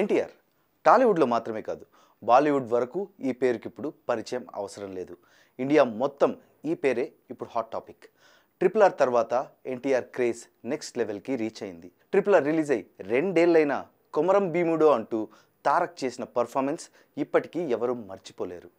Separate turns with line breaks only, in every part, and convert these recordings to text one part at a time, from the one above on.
ఎన్టీఆర్ టాలీవుడ్లో మాత్రమే కాదు బాలీవుడ్ వరకు ఈ పేరుకి ఇప్పుడు పరిచయం అవసరం లేదు. ఇండియా మొత్తం ఈ పేరే ఇప్పుడు హాట్ టాపిక్. RRR తర్వాత ఎన్టీఆర్ క్రేజ్ నెక్స్ట్ లెవెల్కి రీచ్ అయింది. RRR రిలీజ్ అయ్యి 2 ఏళ్ళైనా కొమరం భీముడో అంటూ తారక్ చేసిన పర్ఫార్మెన్స్ ఇప్పటికీ ఎవరూ మర్చిపోలేరు.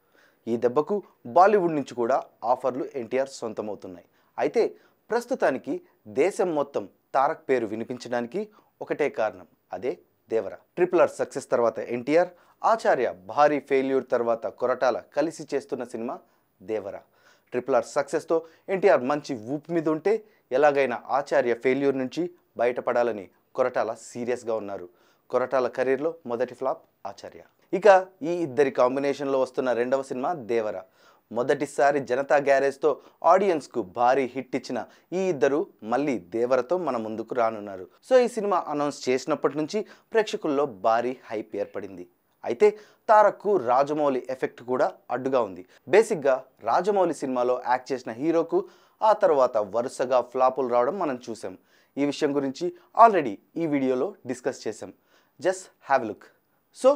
ఈ దెబ్బకు బాలీవుడ్ నుంచి కూడా ఆఫర్లు ఎన్టీఆర్ సొంతమవుతున్నాయి. అయితే ప్రస్తుతానికి దేశం మొత్తం తారక్ పేరు వినిపించడానికి ఒకటే కారణం, అదే దేవర. RRR సక్సెస్ తర్వాత ఎన్టీఆర్, ఆచార్య భారీ ఫెయిల్యూర్ తర్వాత కొరటాల కలిసి చేస్తున్న సినిమా దేవర. RRR సక్సెస్తో ఎన్టీఆర్ మంచి ఊపు మీద ఉంటే ఎలాగైనా ఆచార్య ఫెయిల్యూర్ నుంచి బయటపడాలని కొరటాల సీరియస్గా ఉన్నారు. కొరటాల కెరీర్లో మొదటి ఫ్లాప్ ఆచార్య. ఇక ఈ ఇద్దరి కాంబినేషన్లో వస్తున్న రెండవ సినిమా దేవర. మొదటిసారి జనతా గ్యారేజ్తో ఆడియన్స్కు భారీ హిట్ ఇచ్చిన ఈ ఇద్దరు మళ్ళీ దేవరతో మన ముందుకు రానున్నారు. సో ఈ సినిమా అనౌన్స్ చేసినప్పటి నుంచి ప్రేక్షకుల్లో భారీ హైప్ ఏర్పడింది. అయితే తారక్కు రాజమౌళి ఎఫెక్ట్ కూడా అడ్డుగా ఉంది. బేసిక్గా రాజమౌళి సినిమాలో యాక్ట్ చేసిన హీరోకు ఆ తర్వాత వరుసగా ఫ్లాపులు రావడం మనం చూసాం. ఈ విషయం గురించి ఆల్రెడీ ఈ వీడియోలో డిస్కస్ చేసాం. Just have look. సో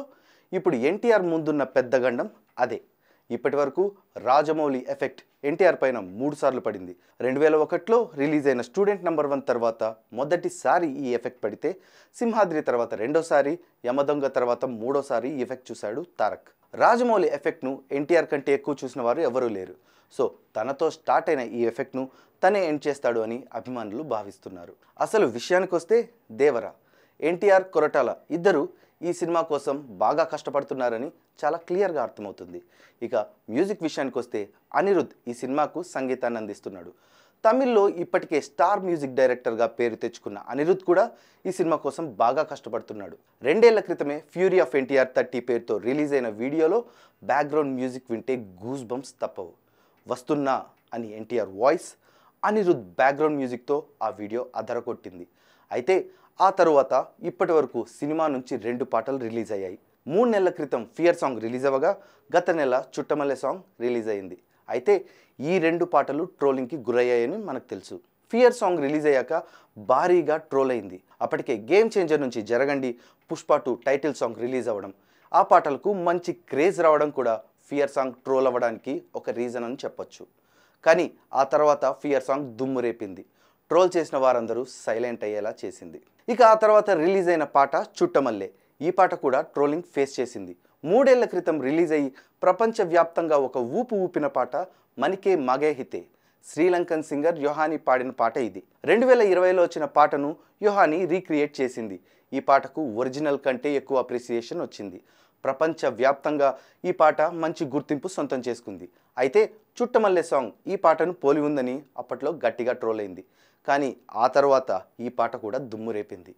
ఇప్పుడు ఎన్టీఆర్ ముందున్న పెద్ద గండం అదే. ఇప్పటి వరకు రాజమౌళి ఎఫెక్ట్ ఎన్టీఆర్ పైన 3 సార్లు పడింది. 2001లో రిలీజ్ అయిన స్టూడెంట్ నంబర్ 1 తర్వాత మొదటిసారి ఈ ఎఫెక్ట్ పడితే, సింహాద్రి తర్వాత రెండోసారి, యమదొంగ తర్వాత మూడోసారి ఈ ఎఫెక్ట్ చూశాడు తారక్. రాజమౌళి ఎఫెక్ట్ను ఎన్టీఆర్ కంటే ఎక్కువ చూసిన వారు ఎవరూ లేరు. సో తనతో స్టార్ట్ అయిన ఈ ఎఫెక్ట్ను తనే ఎండ్ చేస్తాడు అని అభిమానులు భావిస్తున్నారు. అసలు విషయానికి వస్తే దేవర, ఎన్టీఆర్, కొరటాల ఇద్దరు ఈ సినిమా కోసం బాగా కష్టపడుతున్నారని చాలా క్లియర్గా అర్థమవుతుంది. ఇక మ్యూజిక్ విషయానికి వస్తే అనిరుద్ ఈ సినిమాకు సంగీతాన్ని అందిస్తున్నాడు. తమిళ్లో ఇప్పటికే స్టార్ మ్యూజిక్ డైరెక్టర్గా పేరు తెచ్చుకున్న అనిరుద్ కూడా ఈ సినిమా కోసం బాగా కష్టపడుతున్నాడు. 2 ఏళ్ల క్రితమే ఫ్యూరీ ఆఫ్ ఎన్టీఆర్ 30 పేరుతో రిలీజ్ అయిన వీడియోలో బ్యాక్గ్రౌండ్ మ్యూజిక్ వింటే గూస్ బంప్స్ తప్పవు. వస్తున్నా అని ఎన్టీఆర్ వాయిస్, అనిరుద్ బ్యాక్గ్రౌండ్ మ్యూజిక్తో ఆ వీడియో అదరకొట్టింది. అయితే ఆ తరువాత ఇప్పటి వరకు సినిమా నుంచి 2 పాటలు రిలీజ్ అయ్యాయి. 3 నెలల క్రితం ఫియర్ సాంగ్ రిలీజ్ అవ్వగా గత నెల చుట్టమల్లె సాంగ్ రిలీజ్ అయింది. అయితే ఈ 2 పాటలు ట్రోలింగ్కి గురయ్యాయని మనకు తెలుసు. ఫియర్ సాంగ్ రిలీజ్ అయ్యాక భారీగా ట్రోల్ అయింది. అప్పటికే గేమ్ చేంజర్ నుంచి జరగండి, పుష్ప 2 టైటిల్ సాంగ్ రిలీజ్ అవ్వడం, ఆ పాటలకు మంచి క్రేజ్ రావడం కూడా ఫియర్ సాంగ్ ట్రోల్ అవ్వడానికి ఒక రీజన్ అని చెప్పొచ్చు. కానీ ఆ తర్వాత ఫియర్ సాంగ్ దుమ్ము రేపింది. ట్రోల్ చేసిన వారందరూ సైలెంట్ అయ్యేలా చేసింది. ఇక ఆ తర్వాత రిలీజ్ అయిన పాట చుట్టమల్లె. ఈ పాట కూడా ట్రోలింగ్ ఫేస్ చేసింది. 3 ఏళ్ల క్రితం రిలీజ్ అయ్యి ప్రపంచవ్యాప్తంగా ఒక ఊపు ఊపిన పాట మనికే మగే హితే. శ్రీలంకన్ సింగర్ యోహాని పాడిన పాట ఇది. 2020లో వచ్చిన పాటను యోహాని రీక్రియేట్ చేసింది. ఈ పాటకు ఒరిజినల్ కంటే ఎక్కువ అప్రిసియేషన్ వచ్చింది. ప్రపంచవ్యాప్తంగా ఈ పాట మంచి గుర్తింపు సొంతం చేసుకుంది. అయితే చుట్టమల్లె సాంగ్ ఈ పాటను పోలి ఉందని అప్పట్లో గట్టిగా ట్రోల్ అయింది. కానీ ఆ తర్వాత ఈ పాట కూడా దుమ్ము రేపింది.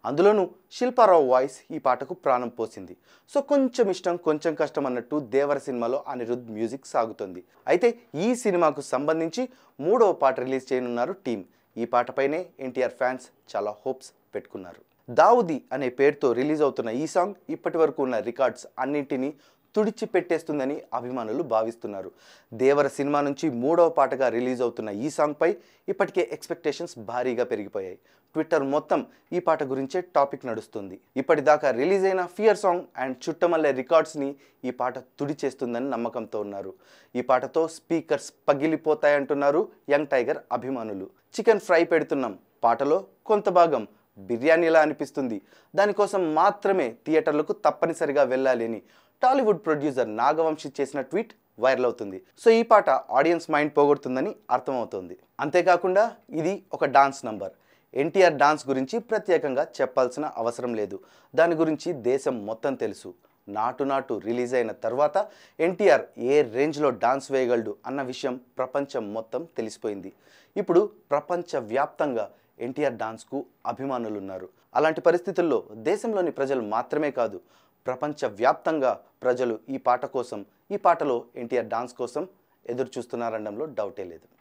అందులోనూ శిల్పారావు వాయిస్ ఈ పాటకు ప్రాణం పోసింది. సో కొంచెం ఇష్టం కొంచెం కష్టం అన్నట్టు దేవర సినిమాలో అనిరుద్ మ్యూజిక్ సాగుతుంది. అయితే ఈ సినిమాకు సంబంధించి 3వ పాట రిలీజ్ చేయనున్నారు టీం. ఈ పాటపైనే ఎన్టీఆర్ ఫ్యాన్స్ చాలా హోప్స్ పెట్టుకున్నారు. దావుది అనే పేరుతో రిలీజ్ అవుతున్న ఈ సాంగ్ ఇప్పటి వరకు ఉన్న రికార్డ్స్ అన్నింటినీ తుడిచిపెట్టేస్తుందని అభిమానులు భావిస్తున్నారు. దేవర సినిమా నుంచి 3వ పాటగా రిలీజ్ అవుతున్న ఈ సాంగ్పై ఇప్పటికే ఎక్స్పెక్టేషన్స్ భారీగా పెరిగిపోయాయి. ట్విట్టర్ మొత్తం ఈ పాట గురించే టాపిక్ నడుస్తుంది. ఇప్పటిదాకా రిలీజ్ అయిన ఫియర్ సాంగ్ అండ్ చుట్టమల్లె రికార్డ్స్ని ఈ పాట తుడిచేస్తుందని నమ్మకంతో ఉన్నారు. ఈ పాటతో స్పీకర్స్ పగిలిపోతాయంటున్నారు యంగ్ టైగర్ అభిమానులు. చికెన్ ఫ్రై పెడుతున్నాం పాటలో కొంత భాగం బిర్యానీలా అనిపిస్తుంది, దానికోసం మాత్రమే థియేటర్లకు తప్పనిసరిగా వెళ్ళాలి అని టాలీవుడ్ ప్రొడ్యూసర్ నాగవంశి చేసిన ట్వీట్ వైరల్ అవుతుంది. సో ఈ పాట ఆడియన్స్ మైండ్ పోగొడుతుందని అర్థమవుతోంది. అంతేకాకుండా ఇది ఒక డాన్స్ నంబర్. ఎన్టీఆర్ డాన్స్ గురించి ప్రత్యేకంగా చెప్పాల్సిన అవసరం లేదు. దాని గురించి దేశం మొత్తం తెలుసు. నాటు నాటు రిలీజ్ అయిన తర్వాత ఎన్టీఆర్ ఏ రేంజ్లో డాన్స్ వేయగలడు అన్న విషయం ప్రపంచం మొత్తం తెలిసిపోయింది. ఇప్పుడు ప్రపంచవ్యాప్తంగా ఎన్టీఆర్ డాన్స్కు అభిమానులు ఉన్నారు. అలాంటి పరిస్థితుల్లో దేశంలోని ప్రజలు మాత్రమే కాదు, ప్రపంచవ్యాప్తంగా ప్రజలు ఈ పాట కోసం, ఈ పాటలో ఎన్టీఆర్ డాన్స్ కోసం ఎదురు చూస్తున్నారనడంలో డౌటే లేదు.